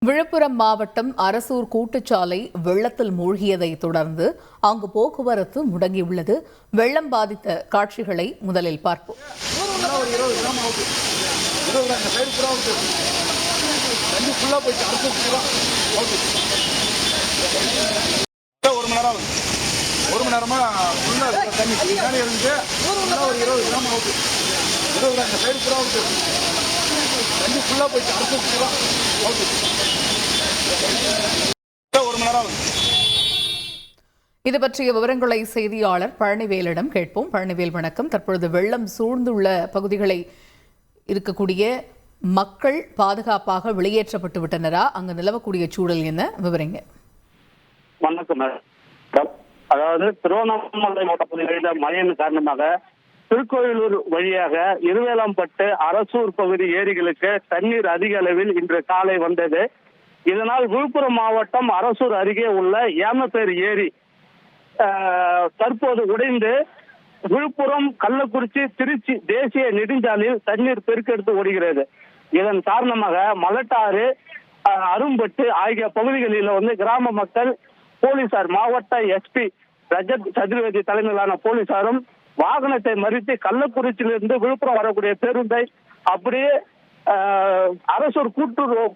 விழுப்புரம் மாவட்டம் அரசூர் கூட்டுச்சாலை வெள்ளத்தில் மூழ்கியதை தொடர்ந்து அங்கு போக்குவரத்து முடங்கியுள்ளது. வெள்ளம் பாதித்த காட்சிகளை முதலில் பார்ப்போம். ஒரு மணி நேரமா தண்ணி இருந்து ஒரு 20 கிராம் ஆகுது. அந்த சைடு பூரா தண்ணி ஃபுல்லா போயிட்டு ஒரு மணி நேரம். இது பற்றிய விவரங்களை செய்தியாளர் பழனிவேலிடம் கேட்போம். பழனிவேல், வணக்கம். தற்பொழுது வெள்ளம் சூழ்ந்துள்ள பகுதிகளை இருக்கக்கூடிய மக்கள் பாதுகாப்பாக வெளியேற்றப்பட்டு விட்டனரா? அங்கு நிலவக்கூடிய சூழல் என்ன? விவரங்க. வணக்கம். அதாவது திருவண்ணாமலை மாவட்ட பகுதிகளில் மழையின் காரணமாக திருக்கோயிலூர் வழியாக இருவேலாம்பட்டு அரசூர் பகுதி ஏரிகளுக்கு தண்ணீர் அதிக அளவில் இன்று காலை வந்தது. இதனால் விழுப்புரம் மாவட்டம் அரசூர் அருகே உள்ள ஏமப்பேர் ஏரி தற்போது உடைந்து விழுப்புரம், கள்ளக்குறிச்சி, திருச்சி தேசிய நெடுஞ்சாலையில் தண்ணீர் பெருக்கெடுத்து ஓடுகிறது. இதன் காரணமாக மலட்டாறு, அரும்பட்டு ஆகிய பகுதிகளில் கிராம மக்கள், போலீசார், மாவட்ட எஸ்பி ரஜத் சதுர்வேதி தலைமையிலான போலீசாரும் வாகனத்தை மறித்து கள்ளக்குறிச்சியிலிருந்து விழுப்புரம் வரக்கூடிய பேருந்தை அப்படியே அரசூர்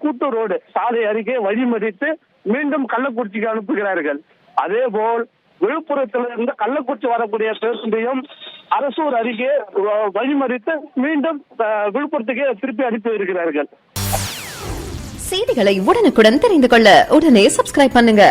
கூட்டு ரோடு சாலை அருகே வழிமறித்து மீண்டும் கள்ளக்குறிச்சிக்கு அனுப்புகிறார்கள். அதேபோல் விழுப்புரத்திலிருந்து கள்ளக்குறிச்சி வரக்கூடிய பேருந்தையும் அரசூர் அருகே வழிமறித்து மீண்டும் விழுப்புரத்துக்கே திருப்பி அனுப்பி வருகிறார்கள். செய்திகளை உடனுக்குடன் தெரிந்து கொள்ள உடனே சப்ஸ்கிரைப் பண்ணுங்க.